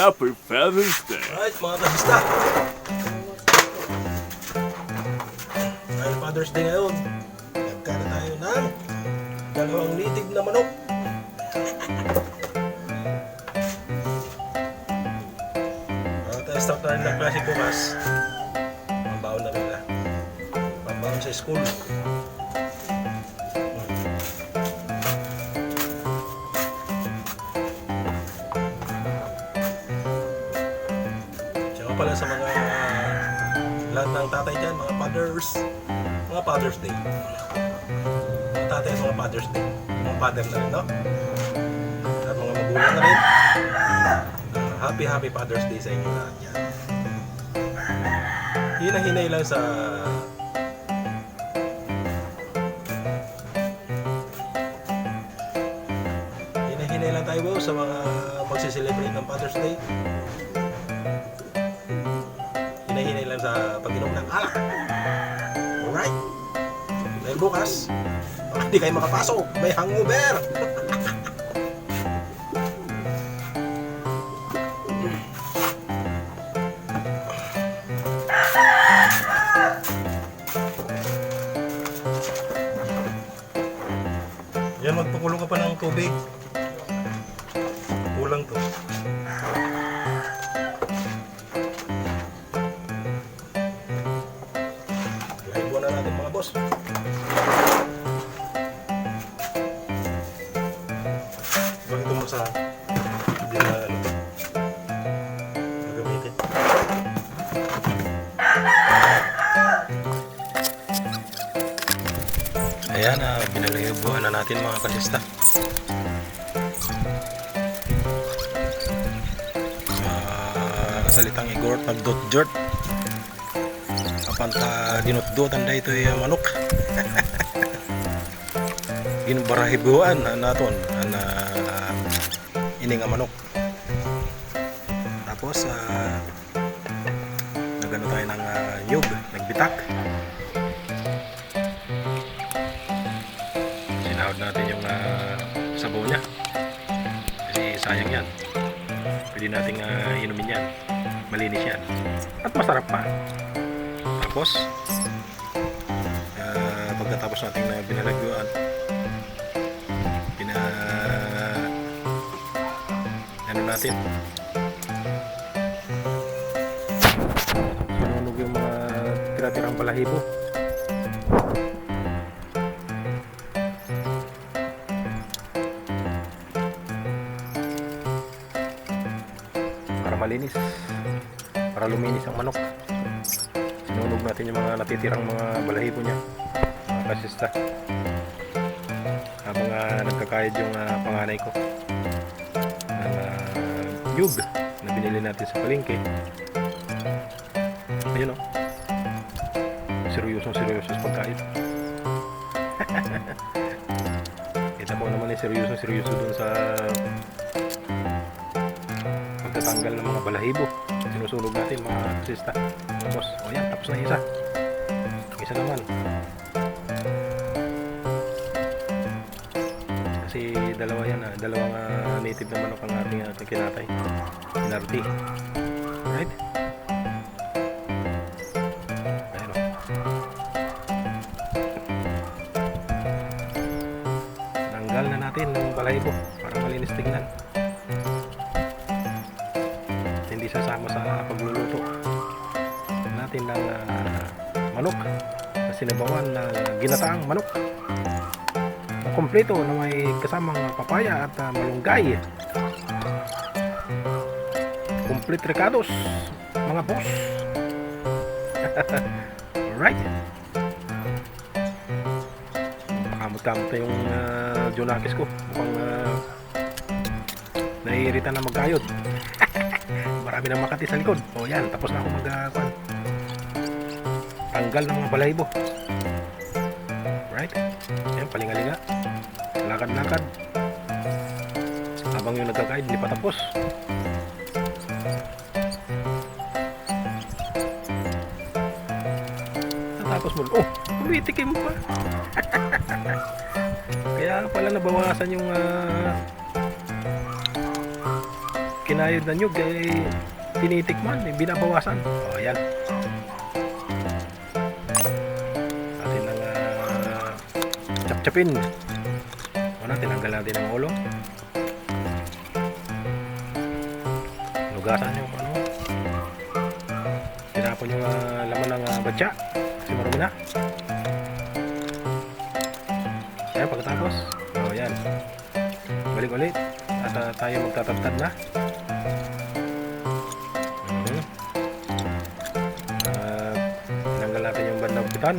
Happy Father's Day. Alright mga kasista, dahil Father's Day ngayon, nagkana tayo ng dalawang native na manok. Start na rin ng klase bukas. Pambaon na rin na. Pambaon sa school. Tsaka pala sa mga lahat ng tatay dyan, mga Father's Day. Mga tatay at mga Father's Day. Mga father na rin, no? At mga magulang na rin. Happy Father's Day sa inyo lahat yan. Hinahinay lang sa hinahinay lang tayo sa mga magsiselebrate ng Father's Day. Hinahinay lang sa pag-inom ng alak. Alright? Dahil bukas, baka hindi kayo makapasok. May hangover. Yan, magpakulo ka pa ng tubig. Kulang to. Lahin muna natin mga boss. Bakit ito mo sa hindi na gagamitin. Ayan, binalayubuhan na natin mga kasista. Salitang igort, nagdot-jort. Kapanta dinot-dotan na ito yung manok. Ginbarahibuhan naton na ining ang manok. Tapos nagano tayo ng nyug, nagbitak. Sinahod natin yung sabaw niya. Kasi sayang yan. Pwede nating inumin yan. Malinis yan. At masarap pa. Tapos pagkatapos natin na binalaguan, ano natin, sinunog yung mga tira-tirang balahibo. Para malinis, para luminis ang manok. Sinunog natin yung mga natitirang mga balahibo niya, mga kasista. Habang nagkakayod yung panganay ko ng nyug na binili natin sa palengke. Ayun o, seryoso sa pagkain. Kita mo naman seryoso dun sa pagtatanggal ng mga balahibo. Sinusunog natin mga kasista. Tapos, o yan, tapos na isa. Isa naman. Kasi dalawa yan, dalawang native na manok ang ating kinatay. Kinarti. Right? Ayan o. Tanggal na natin ng balahibo para malinis tingnan. Hindi sasama sa pagluluto natin ng manok na sinabawan na ginataang manok na kompleto na may kasamang papaya at malunggay. Complete recados mga boss. Alright, makamot-kamot na yung Junakis ko. Mukhang naiirita na magkayod. Marami nang makati sa likod. O yan, tapos na ako tanggal ng mga balahibo. Right? Yan, palingalinga. Lakad-lakad. Habang yung nagkakaid, hindi pa tapos. Tapos mo, oh, tumitikim pa. Kaya pala nabawasan yung kinayod na nyug eh, tinitikman, eh, binabawasan. O, ayan. Atin ang chap-chapin. Ano, tinanggal natin ang ulo. Nugasan yung ano. Tinapon yung laman ng batya. Kasi marumi na. Ayan, pagkatapos. O, ayan. Balik ulit. At tayo magtatagtad na. Tinanggal natin yung bandang bitan.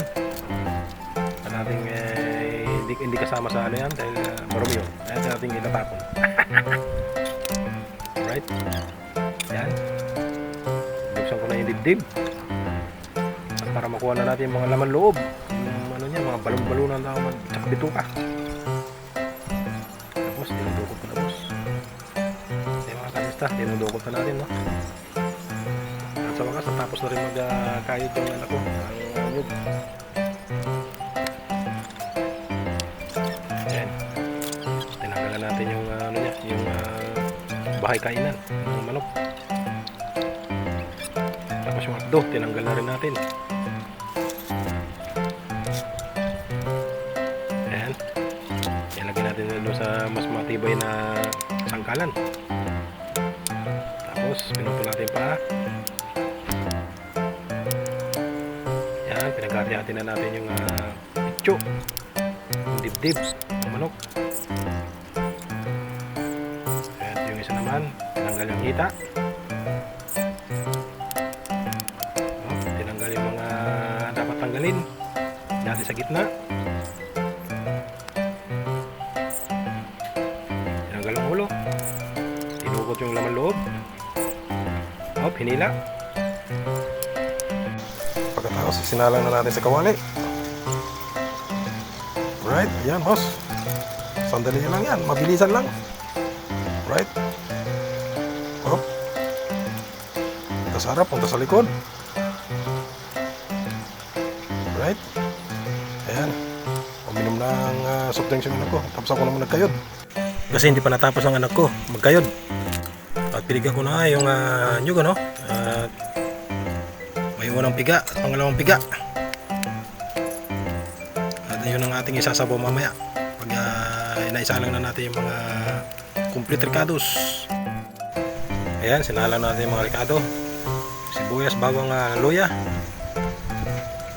At nating hindi kasama sa ano yan dahil marumi yun. Kaya natin itatapon. Alright. Yan. Buksan ko na yung dibdib. At para makuha na natin yung mga laman loob. Yung ano niya, mga balon-balunan na tsaka bituka. Tapos, dinudukot ko na boss. Yung mga kasista, dinudukot na natin, no? At sa wakas, natapos na rin magkayod yung anak ko. Ang nyug. Ayan. Tinanggalan natin yung ano niya, yung bahay kainan ng manok. Tapos yung abdo, tinanggal na rin natin. Ayan. Ilagay natin doon sa mas matibay na sangkalan. Tapos pinutol natin pa. Ayan, pinagkati-hati na natin yung pitso, yung dibdib ng manok. Ayan, yung isa naman, tinanggal yung hita. Tinanggal yung mga dapat tanggalin dati sa gitna. Tinanggal ang ulo. Tinukot yung laman loob. Hinila. Pagkatapos sinalang na natin sa kawali. Right, yan boss. Sandali lang yan, mabilisan lang. Right. Hop. Punta sa harap, punta sa likod. Right. Ayan. Uminom ng soft drinks yung anak ko. Tapos ako naman nagkayod. Kasi hindi pa natapos ang anak ko magkayod. At pinigyan ko na yung nyug, ano? May unang piga at pangalawang piga. At yun ang ating isasabaw mamaya. Pag inaisalang na natin yung mga complete ricados. Ayan, sinalang natin yung mga ricado. Sibuyas, bawang luya.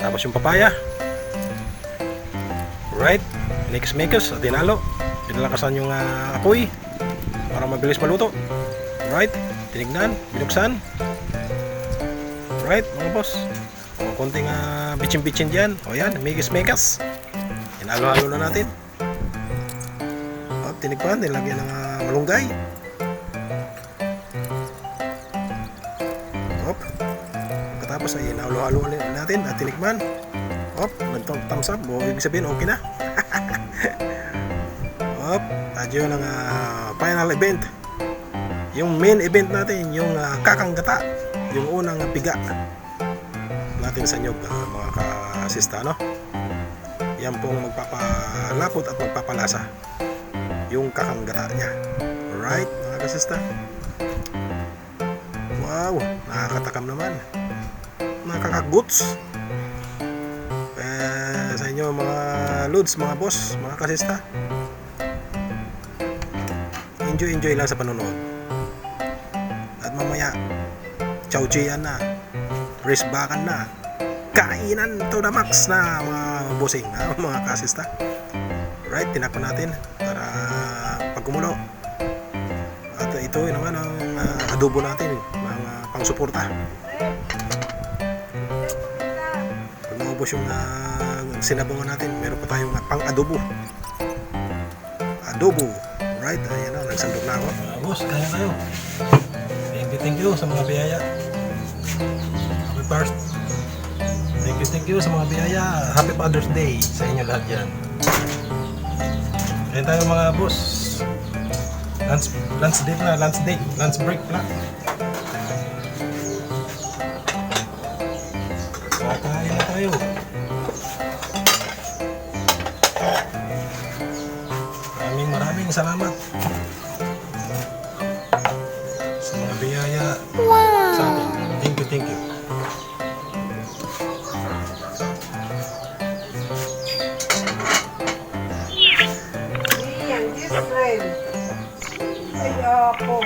Tapos yung papaya. Right. Mix at tinalo. Pinalakasan yung apoy para mabilis maluto. Right, tinignan, binuksan. Right, mga boss. O, konting bitchin-bitchin dyan. O yan, megas. Hinalo-halo na natin. O, tinigpan, nilagyan ng malunggay. O, pagkatapos ay hinalo-halo natin at tinigman. O, nag-thumbs up. O, ibig sabihin, okay na. O, adyo ng final event. Yung main event natin, yung kakanggata, yung unang piga natin sa nyug, mga kasista, no? Yan pong magpapalapot at magpapalasa yung kakanggata niya. Alright, mga kasista. Wow, nakakatakam naman. Nakakaguts. Sa inyo mga loads, mga boss, mga kasista. Enjoy lang sa panonood. Mamaya, chowchian na, risbakan na, kainan to the max na mga bossing, mga kasista. Right, tinakpan natin para pag kumulo. At ito naman ang adobo natin, mga pang-suporta. Pag maubos yung sinabungan natin, meron pa tayong pang-adobo. Right, ayan na, nagsandok na ako. Boss, kaya tayo. Thank you sa mga biyaya. Happy first. Thank you sa mga biyaya. Happy Father's Day sa inyo lahat yan. Ayan tayo mga boss. Lunch break pala. Kakain na tayo. Maraming salamat Israel. Ay, ako.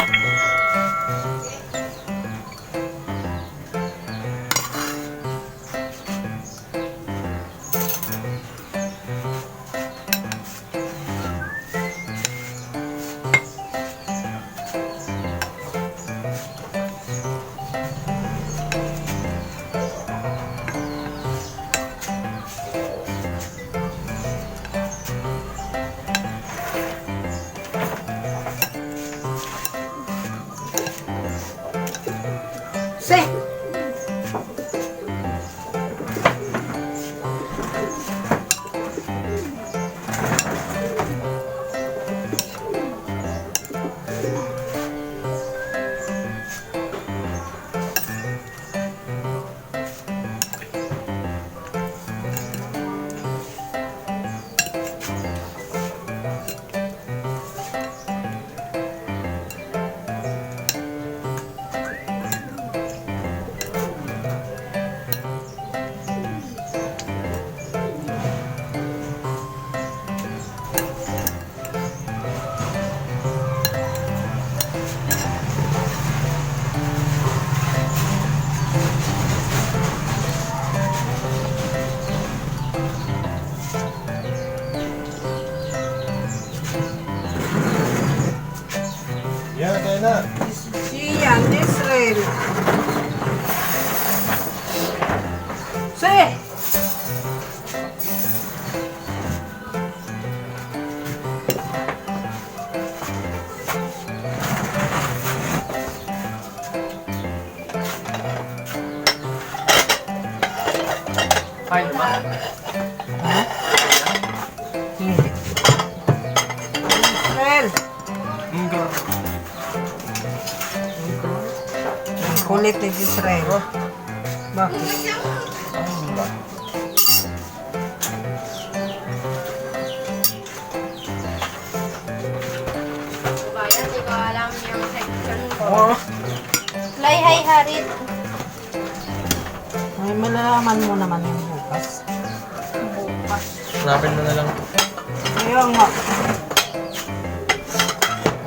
Se. Yan, kaya na. Siyan, Israel. Se. Kaya ba? Hindi. Israel. Ang kulit ni Israel. Bakit? Bayan, di ko alam yung section ko. Oo. Lay, hay, harit. Ay, malalaman mo naman yung bukas. Bukas. Hanapin mo na lang. Ayun nga.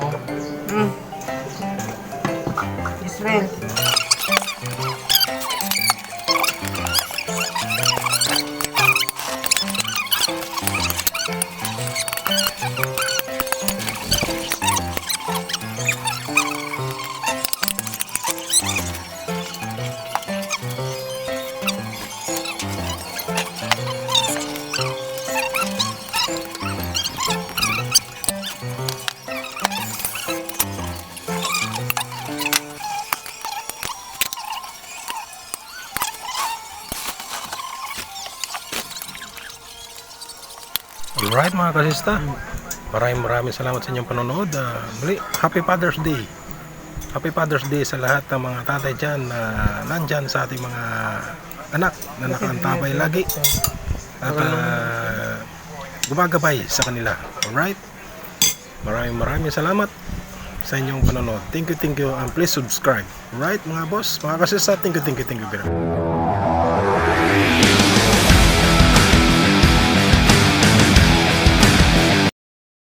Oh. Israel. Alright mga kasista, maraming salamat sa inyong panonood. Muli, Happy Father's Day. Happy Father's Day sa lahat ng mga tatay dyan na nandyan sa ating mga anak na nakaantabay lagi at gumagabay sa kanila. Alright, maraming salamat sa inyong panonood. Thank you and please subscribe. Alright mga boss, mga kasista, thank you very much.